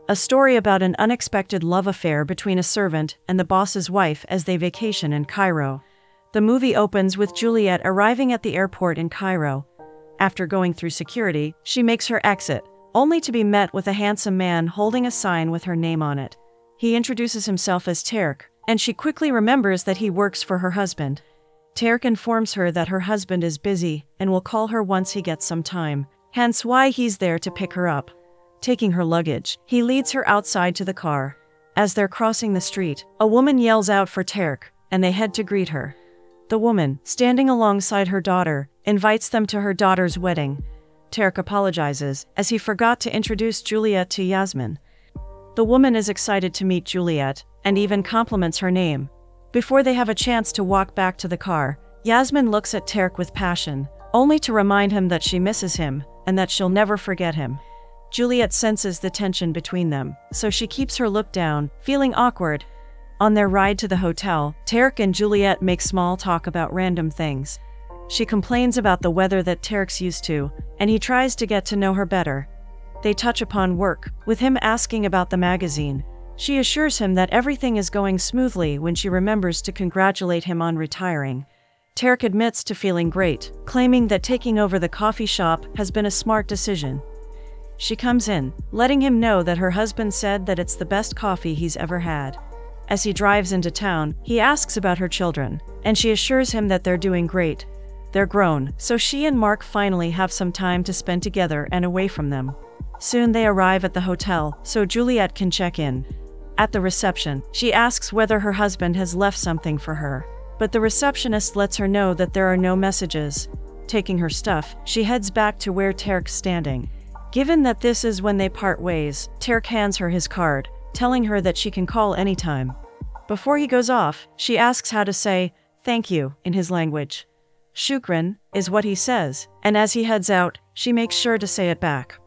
a story about an unexpected love affair between a servant and the boss's wife as they vacation in Cairo. The movie opens with Juliet arriving at the airport in Cairo. After going through security, she makes her exit, only to be met with a handsome man holding a sign with her name on it. He introduces himself as Tarek, and she quickly remembers that he works for her husband. Tarek informs her that her husband is busy and will call her once he gets some time, hence why he's there to pick her up. Taking her luggage, he leads her outside to the car. As they're crossing the street, a woman yells out for Tarek, and they head to greet her. The woman, standing alongside her daughter, invites them to her daughter's wedding. Tarek apologizes, as he forgot to introduce Juliet to Yasmin. The woman is excited to meet Juliet, and even compliments her name. Before they have a chance to walk back to the car, Yasmin looks at Tarek with passion, only to remind him that she misses him, and that she'll never forget him. Juliet senses the tension between them, so she keeps her look down, feeling awkward. On their ride to the hotel, Tarek and Juliet make small talk about random things. She complains about the weather that Tarek's used to, and he tries to get to know her better. They touch upon work, with him asking about the magazine. She assures him that everything is going smoothly when she remembers to congratulate him on retiring. Tarek admits to feeling great, claiming that taking over the coffee shop has been a smart decision. She comes in, letting him know that her husband said that it's the best coffee he's ever had. As he drives into town, he asks about her children, and she assures him that they're doing great. They're grown, so she and Mark finally have some time to spend together and away from them. Soon they arrive at the hotel, so Juliet can check in. At the reception, she asks whether her husband has left something for her, but the receptionist lets her know that there are no messages. Taking her stuff, she heads back to where Tarek's standing. Given that this is when they part ways, Tarek hands her his card, telling her that she can call anytime. Before he goes off, she asks how to say "thank you" in his language. "Shukran" is what he says, and as he heads out, she makes sure to say it back.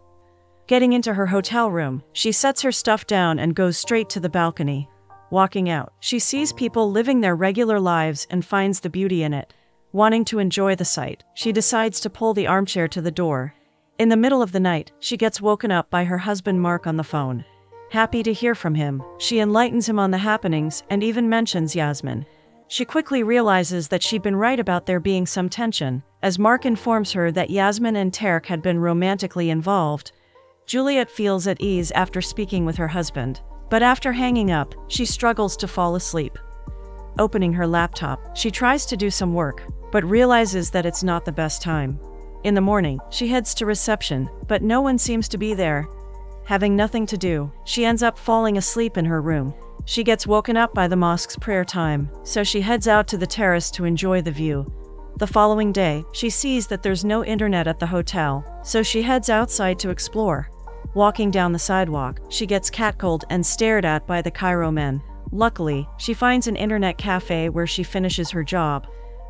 Getting into her hotel room, she sets her stuff down and goes straight to the balcony. Walking out, she sees people living their regular lives and finds the beauty in it. Wanting to enjoy the sight, she decides to pull the armchair to the door. In the middle of the night, she gets woken up by her husband Mark on the phone. Happy to hear from him, she enlightens him on the happenings and even mentions Yasmin. She quickly realizes that she'd been right about there being some tension, as Mark informs her that Yasmin and Tarek had been romantically involved. Juliet feels at ease after speaking with her husband, but after hanging up, she struggles to fall asleep. Opening her laptop, she tries to do some work, but realizes that it's not the best time. In the morning, she heads to reception, but no one seems to be there. Having nothing to do, she ends up falling asleep in her room. She gets woken up by the mosque's prayer time, so she heads out to the terrace to enjoy the view. The following day, she sees that there's no internet at the hotel, so she heads outside to explore. Walking down the sidewalk, she gets catcalled and stared at by the Cairo men. Luckily, she finds an internet cafe where she finishes her job.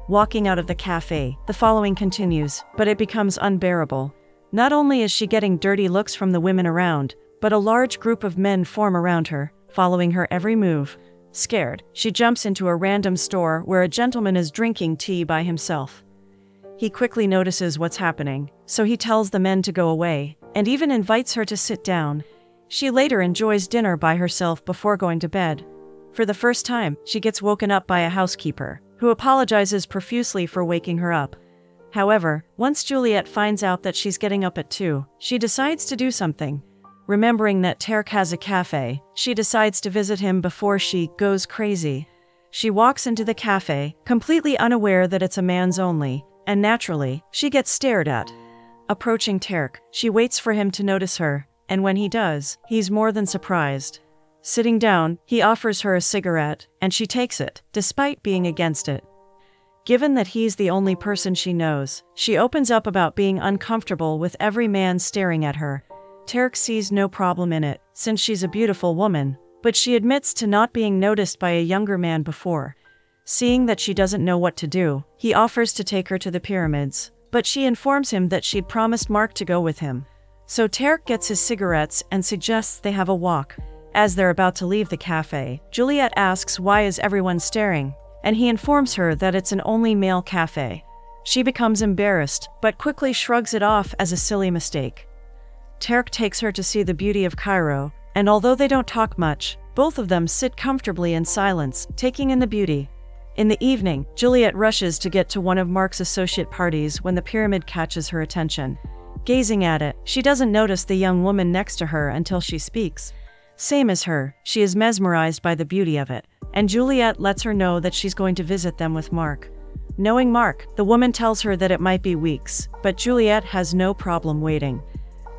Walking out of the cafe, the following continues, but it becomes unbearable. Not only is she getting dirty looks from the women around, but a large group of men form around her, following her every move. Scared, she jumps into a random store where a gentleman is drinking tea by himself. He quickly notices what's happening, so he tells the men to go away, and even invites her to sit down. She later enjoys dinner by herself before going to bed. For the first time, she gets woken up by a housekeeper, who apologizes profusely for waking her up. However, once Juliet finds out that she's getting up at 2, she decides to do something. Remembering that Tarek has a cafe, she decides to visit him before she goes crazy. She walks into the cafe, completely unaware that it's a man's only, and naturally, she gets stared at. Approaching Tarek, she waits for him to notice her, and when he does, he's more than surprised. Sitting down, he offers her a cigarette, and she takes it, despite being against it. Given that he's the only person she knows, she opens up about being uncomfortable with every man staring at her. Tarek sees no problem in it, since she's a beautiful woman, but she admits to not being noticed by a younger man before. Seeing that she doesn't know what to do, he offers to take her to the pyramids, but she informs him that she'd promised Mark to go with him. So Tarek gets his cigarettes and suggests they have a walk. As they're about to leave the cafe, Juliet asks why is everyone staring, and he informs her that it's an only male cafe. She becomes embarrassed, but quickly shrugs it off as a silly mistake. Tarek takes her to see the beauty of Cairo, and although they don't talk much, both of them sit comfortably in silence, taking in the beauty. In the evening, Juliet rushes to get to one of Mark's associate parties when the pyramid catches her attention. Gazing at it, she doesn't notice the young woman next to her until she speaks. Same as her, she is mesmerized by the beauty of it, and Juliet lets her know that she's going to visit them with Mark. Knowing Mark, the woman tells her that it might be weeks, but Juliet has no problem waiting.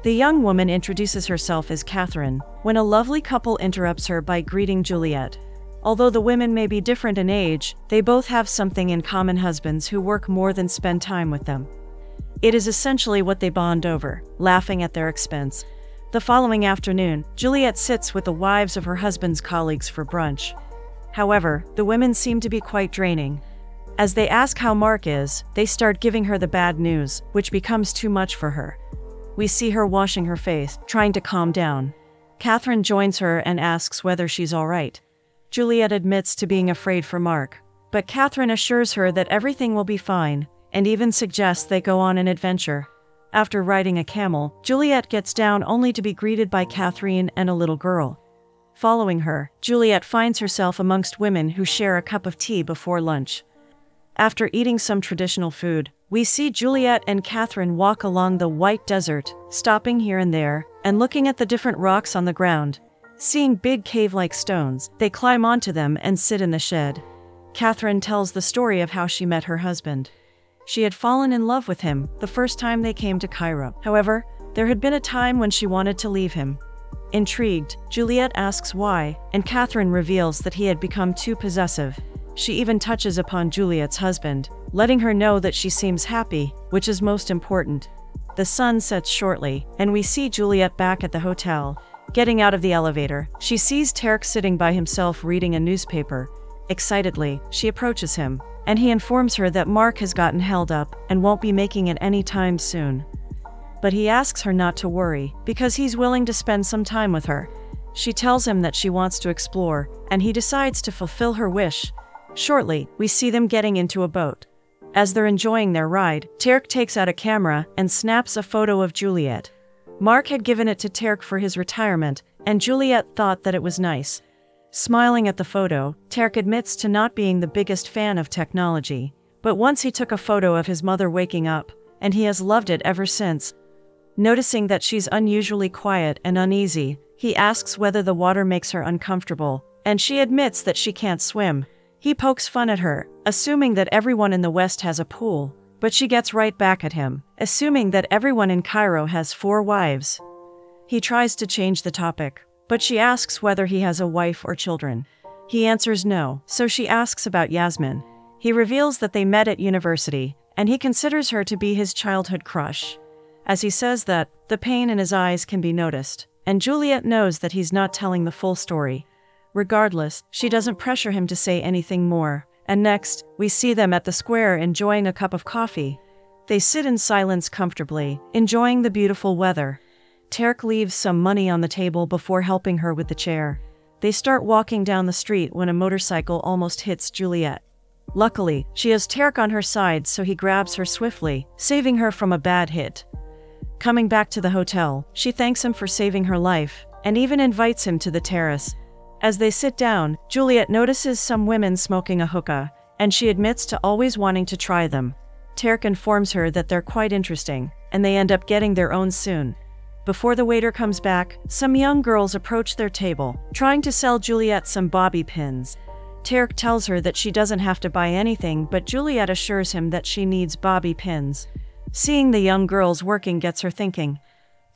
The young woman introduces herself as Catherine, when a lovely couple interrupts her by greeting Juliet. Although the women may be different in age, they both have something in common: husbands who work more than spend time with them. It is essentially what they bond over, laughing at their expense. The following afternoon, Juliet sits with the wives of her husband's colleagues for brunch. However, the women seem to be quite draining. As they ask how Mark is, they start giving her the bad news, which becomes too much for her. We see her washing her face, trying to calm down. Catherine joins her and asks whether she's all right. Juliet admits to being afraid for Mark, but Catherine assures her that everything will be fine, and even suggests they go on an adventure. After riding a camel, Juliet gets down only to be greeted by Catherine and a little girl. Following her, Juliet finds herself amongst women who share a cup of tea before lunch. After eating some traditional food, we see Juliet and Catherine walk along the white desert, stopping here and there, and looking at the different rocks on the ground. Seeing big cave-like stones, they climb onto them and sit in the shed. Catherine tells the story of how she met her husband. She had fallen in love with him the first time they came to Cairo. However, there had been a time when she wanted to leave him. Intrigued, Juliet asks why, and Catherine reveals that he had become too possessive. She even touches upon Juliet's husband, letting her know that she seems happy, which is most important. The sun sets shortly, and we see Juliet back at the hotel. Getting out of the elevator, she sees Tarek sitting by himself reading a newspaper. Excitedly, she approaches him, and he informs her that Mark has gotten held up and won't be making it anytime soon. But he asks her not to worry, because he's willing to spend some time with her. She tells him that she wants to explore, and he decides to fulfill her wish. Shortly, we see them getting into a boat. As they're enjoying their ride, Tarek takes out a camera and snaps a photo of Juliet. Mark had given it to Tarek for his retirement, and Juliet thought that it was nice. Smiling at the photo, Tarek admits to not being the biggest fan of technology, but once he took a photo of his mother waking up, and he has loved it ever since. Noticing that she's unusually quiet and uneasy, he asks whether the water makes her uncomfortable, and she admits that she can't swim. He pokes fun at her, assuming that everyone in the West has a pool, but she gets right back at him, assuming that everyone in Cairo has 4 wives. He tries to change the topic, but she asks whether he has a wife or children. He answers no, so she asks about Yasmin. He reveals that they met at university, and he considers her to be his childhood crush. As he says that, the pain in his eyes can be noticed, and Juliet knows that he's not telling the full story. Regardless, she doesn't pressure him to say anything more, and next, we see them at the square enjoying a cup of coffee. They sit in silence comfortably, enjoying the beautiful weather. Tarek leaves some money on the table before helping her with the chair. They start walking down the street when a motorcycle almost hits Juliet. Luckily, she has Tarek on her side, so he grabs her swiftly, saving her from a bad hit. Coming back to the hotel, she thanks him for saving her life, and even invites him to the terrace. As they sit down, Juliet notices some women smoking a hookah, and she admits to always wanting to try them. Tarek informs her that they're quite interesting, and they end up getting their own soon. Before the waiter comes back, some young girls approach their table, trying to sell Juliet some bobby pins. Tarek tells her that she doesn't have to buy anything, but Juliet assures him that she needs bobby pins. Seeing the young girls working gets her thinking.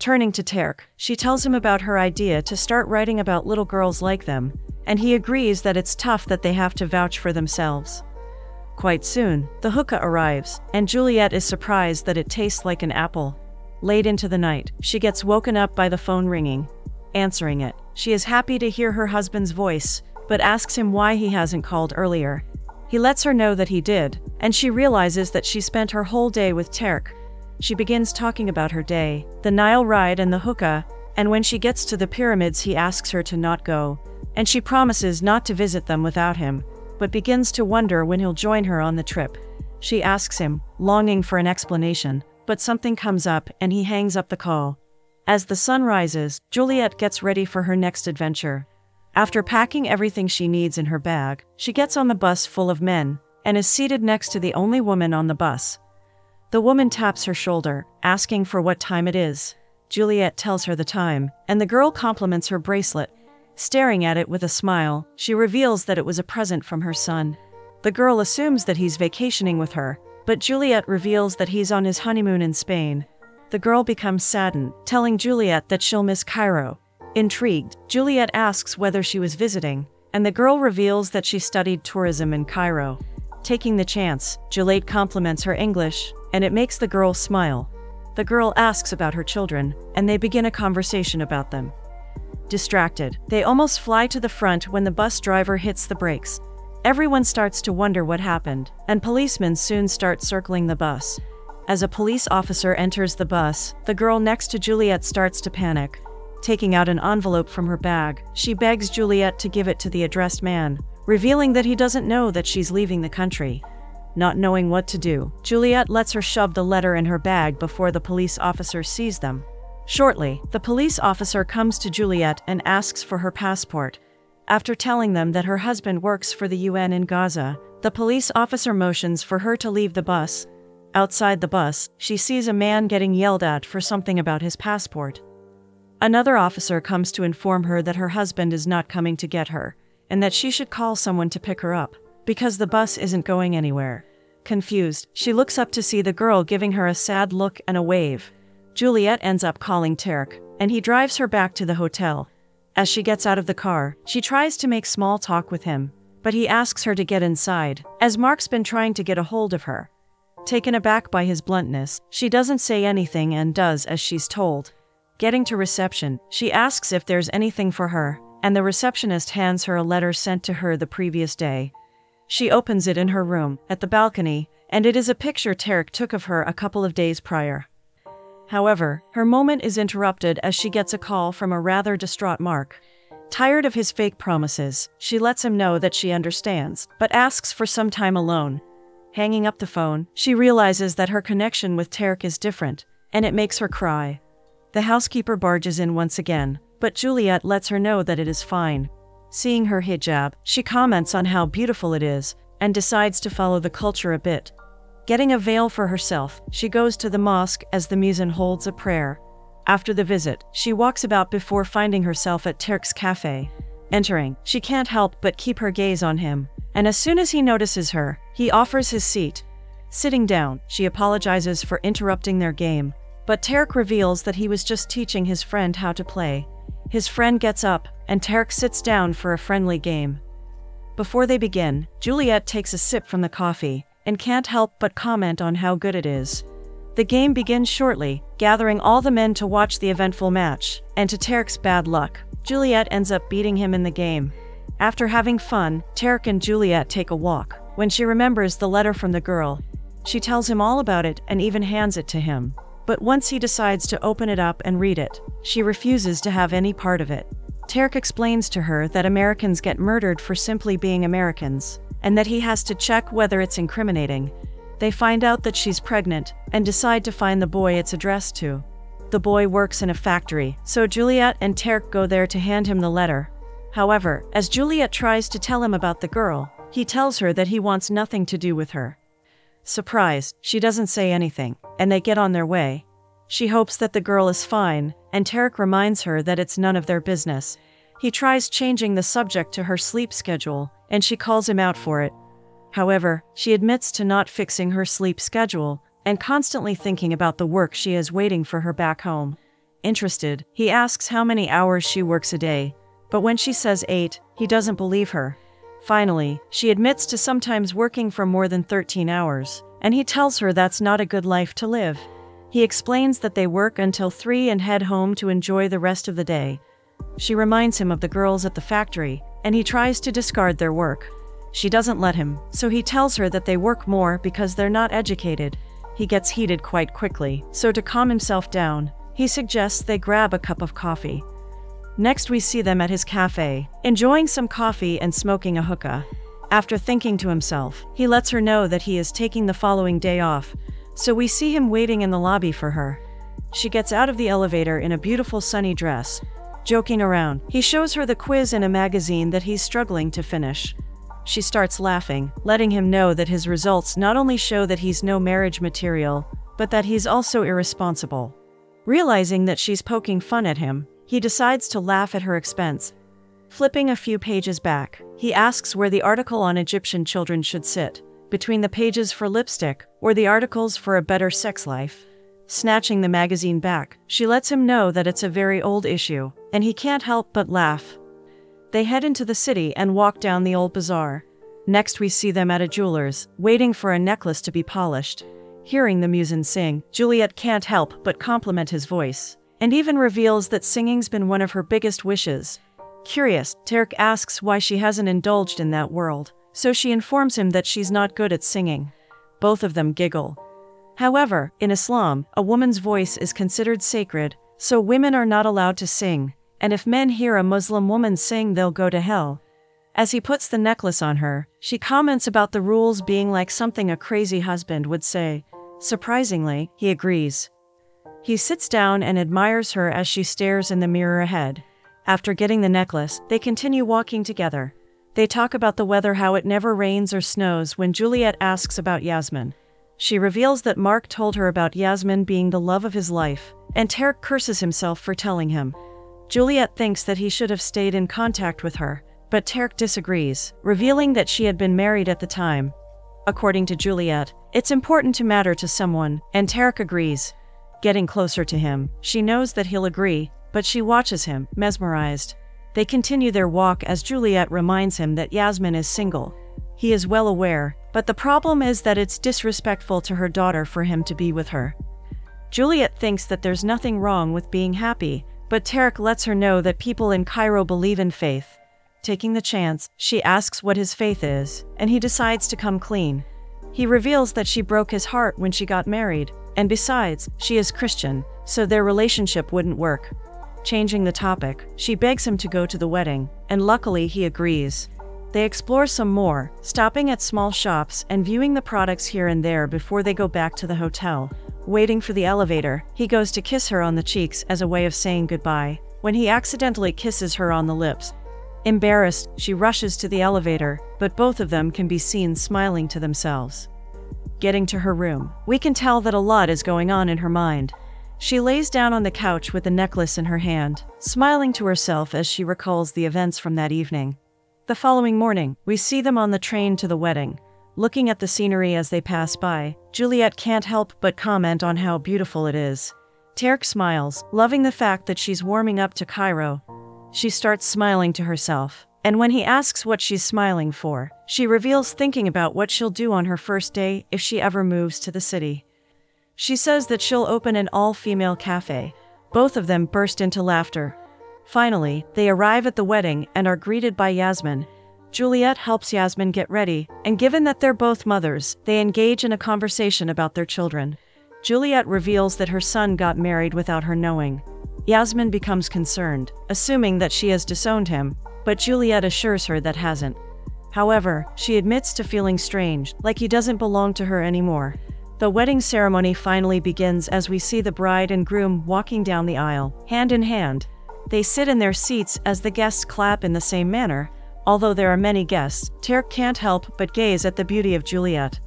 Turning to Tarek, she tells him about her idea to start writing about little girls like them, and he agrees that it's tough that they have to vouch for themselves. Quite soon, the hookah arrives, and Juliet is surprised that it tastes like an apple. Late into the night, she gets woken up by the phone ringing. Answering it, she is happy to hear her husband's voice, but asks him why he hasn't called earlier. He lets her know that he did, and she realizes that she spent her whole day with Tarek. She begins talking about her day, the Nile ride and the hookah, and when she gets to the pyramids he asks her to not go, and she promises not to visit them without him, but begins to wonder when he'll join her on the trip. She asks him, longing for an explanation, but something comes up and he hangs up the call. As the sun rises, Juliet gets ready for her next adventure. After packing everything she needs in her bag, she gets on the bus full of men and is seated next to the only woman on the bus. The woman taps her shoulder, asking for what time it is. Juliet tells her the time, and the girl compliments her bracelet. Staring at it with a smile, she reveals that it was a present from her son. The girl assumes that he's vacationing with her, but Juliet reveals that he's on his honeymoon in Spain. The girl becomes saddened, telling Juliet that she'll miss Cairo. Intrigued, Juliet asks whether she was visiting, and the girl reveals that she studied tourism in Cairo. Taking the chance, Juliet compliments her English, and it makes the girl smile. The girl asks about her children, and they begin a conversation about them. Distracted, they almost fly to the front when the bus driver hits the brakes. Everyone starts to wonder what happened, and policemen soon start circling the bus. As a police officer enters the bus, the girl next to Juliet starts to panic. Taking out an envelope from her bag, she begs Juliet to give it to the addressed man, revealing that he doesn't know that she's leaving the country. Not knowing what to do, Juliet lets her shove the letter in her bag before the police officer sees them. Shortly, the police officer comes to Juliet and asks for her passport. After telling them that her husband works for the UN in Gaza, the police officer motions for her to leave the bus. Outside the bus, she sees a man getting yelled at for something about his passport. Another officer comes to inform her that her husband is not coming to get her, and that she should call someone to pick her up, because the bus isn't going anywhere. Confused, she looks up to see the girl giving her a sad look and a wave. Juliet ends up calling Tarek, and he drives her back to the hotel. As she gets out of the car, she tries to make small talk with him, but he asks her to get inside, as Mark's been trying to get a hold of her. Taken aback by his bluntness, she doesn't say anything and does as she's told. Getting to reception, she asks if there's anything for her, and the receptionist hands her a letter sent to her the previous day. She opens it in her room, at the balcony, and it is a picture Tarek took of her a couple of days prior. However, her moment is interrupted as she gets a call from a rather distraught Mark. Tired of his fake promises, she lets him know that she understands, but asks for some time alone. Hanging up the phone, she realizes that her connection with Tarek is different, and it makes her cry. The housekeeper barges in once again, but Juliet lets her know that it is fine. Seeing her hijab, she comments on how beautiful it is, and decides to follow the culture a bit. Getting a veil for herself, she goes to the mosque as the muezzin holds a prayer. After the visit, she walks about before finding herself at Tarek's cafe. Entering, she can't help but keep her gaze on him, and as soon as he notices her, he offers his seat. Sitting down, she apologizes for interrupting their game, but Tarek reveals that he was just teaching his friend how to play. His friend gets up, and Tarek sits down for a friendly game. Before they begin, Juliet takes a sip from the coffee, and can't help but comment on how good it is. The game begins shortly, gathering all the men to watch the eventful match, and to Tarek's bad luck, Juliet ends up beating him in the game. After having fun, Tarek and Juliet take a walk. When she remembers the letter from the girl, she tells him all about it and even hands it to him. But once he decides to open it up and read it, she refuses to have any part of it. Tarek explains to her that Americans get murdered for simply being Americans, and that he has to check whether it's incriminating. They find out that she's pregnant, and decide to find the boy it's addressed to. The boy works in a factory, so Juliet and Tarek go there to hand him the letter. However, as Juliet tries to tell him about the girl, he tells her that he wants nothing to do with her. Surprised, she doesn't say anything, and they get on their way. She hopes that the girl is fine, and Tarek reminds her that it's none of their business. He tries changing the subject to her sleep schedule, and she calls him out for it. However, she admits to not fixing her sleep schedule, and constantly thinking about the work she is waiting for her back home. Interested, he asks how many hours she works a day, but when she says 8, he doesn't believe her. Finally, she admits to sometimes working for more than 13 hours, and he tells her that's not a good life to live. He explains that they work until 3 and head home to enjoy the rest of the day. She reminds him of the girls at the factory, and he tries to discard their work. She doesn't let him, so he tells her that they work more because they're not educated. He gets heated quite quickly, so to calm himself down, he suggests they grab a cup of coffee. Next we see them at his cafe, enjoying some coffee and smoking a hookah. After thinking to himself, he lets her know that he is taking the following day off, so we see him waiting in the lobby for her. she gets out of the elevator in a beautiful sunny dress. Joking around, he shows her the quiz in a magazine that he's struggling to finish. She starts laughing, letting him know that his results not only show that he's no marriage material, but that he's also irresponsible. Realizing that she's poking fun at him, he decides to laugh at her expense. Flipping a few pages back, he asks where the article on Egyptian children should sit, between the pages for lipstick or the articles for a better sex life. Snatching the magazine back, she lets him know that it's a very old issue, and he can't help but laugh. They head into the city and walk down the old bazaar. Next we see them at a jeweler's, waiting for a necklace to be polished. Hearing the muezzin sing, Juliet can't help but compliment his voice, and even reveals that singing's been one of her biggest wishes. Curious, Tarek asks why she hasn't indulged in that world, so she informs him that she's not good at singing. Both of them giggle. However, in Islam, a woman's voice is considered sacred, so women are not allowed to sing, and if men hear a Muslim woman sing, they'll go to hell. As he puts the necklace on her, she comments about the rules being like something a crazy husband would say. Surprisingly, he agrees. He sits down and admires her as she stares in the mirror ahead. After getting the necklace, they continue walking together. They talk about the weather, how it never rains or snows when Juliet asks about Yasmin. She reveals that Mark told her about Yasmin being the love of his life, and Tarek curses himself for telling him. Juliet thinks that he should have stayed in contact with her, but Tarek disagrees, revealing that she had been married at the time. According to Juliet, it's important to matter to someone, and Tarek agrees. Getting closer to him, she knows that he'll agree, but she watches him, mesmerized. They continue their walk as Juliet reminds him that Yasmin is single. He is well aware, but the problem is that it's disrespectful to her daughter for him to be with her. Juliet thinks that there's nothing wrong with being happy, but Tarek lets her know that people in Cairo believe in faith. Taking the chance, she asks what his faith is, and he decides to come clean. He reveals that she broke his heart when she got married, and besides, she is Christian, so their relationship wouldn't work. Changing the topic, she begs him to go to the wedding, and luckily he agrees. They explore some more, stopping at small shops and viewing the products here and there before they go back to the hotel. Waiting for the elevator, he goes to kiss her on the cheeks as a way of saying goodbye, when he accidentally kisses her on the lips. Embarrassed, she rushes to the elevator, but both of them can be seen smiling to themselves. Getting to her room, we can tell that a lot is going on in her mind. She lays down on the couch with the necklace in her hand, smiling to herself as she recalls the events from that evening. The following morning, we see them on the train to the wedding. Looking at the scenery as they pass by, Juliet can't help but comment on how beautiful it is. Tarek smiles, loving the fact that she's warming up to Cairo. She starts smiling to herself, and when he asks what she's smiling for, she reveals thinking about what she'll do on her first day if she ever moves to the city. She says that she'll open an all-female cafe. Both of them burst into laughter. Finally, they arrive at the wedding and are greeted by Yasmin. Juliet helps Yasmin get ready, and given that they're both mothers, they engage in a conversation about their children. Juliet reveals that her son got married without her knowing. Yasmin becomes concerned, assuming that she has disowned him, but Juliet assures her that hasn't. However, she admits to feeling strange, like he doesn't belong to her anymore. The wedding ceremony finally begins as we see the bride and groom walking down the aisle, hand in hand. They sit in their seats as the guests clap in the same manner. Although there are many guests, Tarek can't help but gaze at the beauty of Juliet.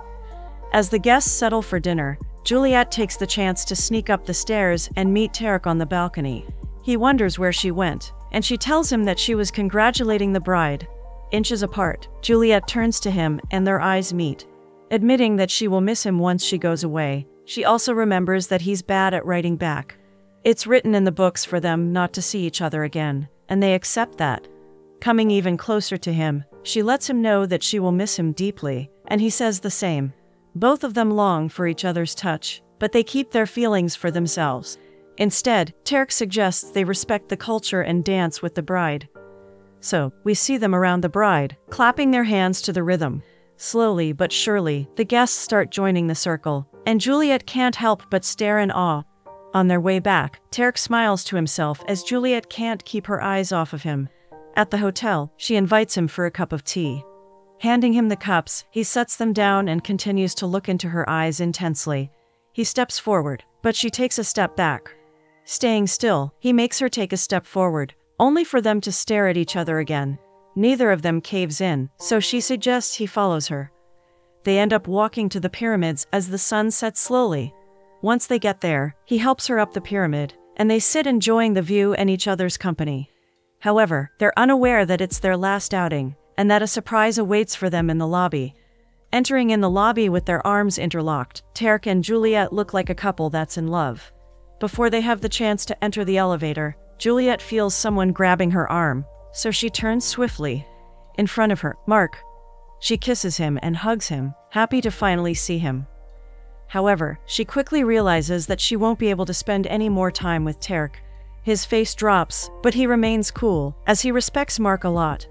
As the guests settle for dinner, Juliet takes the chance to sneak up the stairs and meet Tarek on the balcony. He wonders where she went, and she tells him that she was congratulating the bride. Inches apart, Juliet turns to him and their eyes meet. Admitting that she will miss him once she goes away, she also remembers that he's bad at writing back. It's written in the books for them not to see each other again, and they accept that. Coming even closer to him, she lets him know that she will miss him deeply, and he says the same. Both of them long for each other's touch, but they keep their feelings for themselves. Instead, Tarek suggests they respect the culture and dance with the bride. So, we see them around the bride, clapping their hands to the rhythm. Slowly but surely, the guests start joining the circle, and Juliet can't help but stare in awe. On their way back, Tarek smiles to himself as Juliet can't keep her eyes off of him. At the hotel, she invites him for a cup of tea. Handing him the cups, he sets them down and continues to look into her eyes intensely. He steps forward, but she takes a step back. Staying still, he makes her take a step forward, only for them to stare at each other again. Neither of them caves in, so she suggests he follows her. They end up walking to the pyramids as the sun sets slowly. Once they get there, he helps her up the pyramid, and they sit enjoying the view and each other's company. However, they're unaware that it's their last outing, and that a surprise awaits for them in the lobby. Entering in the lobby with their arms interlocked, Tarek and Juliet look like a couple that's in love. Before they have the chance to enter the elevator, Juliet feels someone grabbing her arm, so she turns swiftly. In front of her, Mark. She kisses him and hugs him, happy to finally see him. However, she quickly realizes that she won't be able to spend any more time with Tarek. His face drops, but he remains cool, as he respects Mark a lot.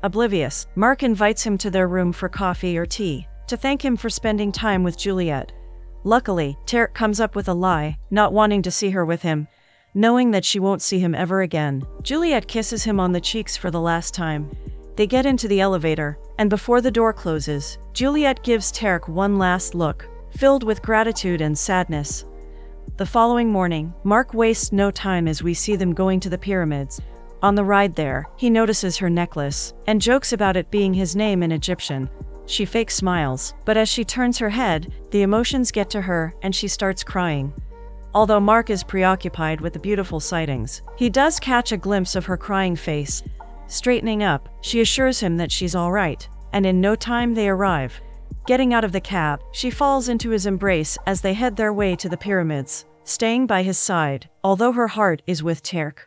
Oblivious, Mark invites him to their room for coffee or tea, to thank him for spending time with Juliet. Luckily, Tarek comes up with a lie, not wanting to see her with him, knowing that she won't see him ever again. Juliet kisses him on the cheeks for the last time. They get into the elevator, and before the door closes, Juliet gives Tarek one last look, filled with gratitude and sadness. The following morning, Mark wastes no time as we see them going to the pyramids. On the ride there, he notices her necklace, and jokes about it being his name in Egyptian. She fake smiles, but as she turns her head, the emotions get to her and she starts crying. Although Mark is preoccupied with the beautiful sightings, he does catch a glimpse of her crying face. Straightening up, she assures him that she's all right, and in no time they arrive. Getting out of the cab, she falls into his embrace as they head their way to the pyramids, staying by his side, although her heart is with Tarek.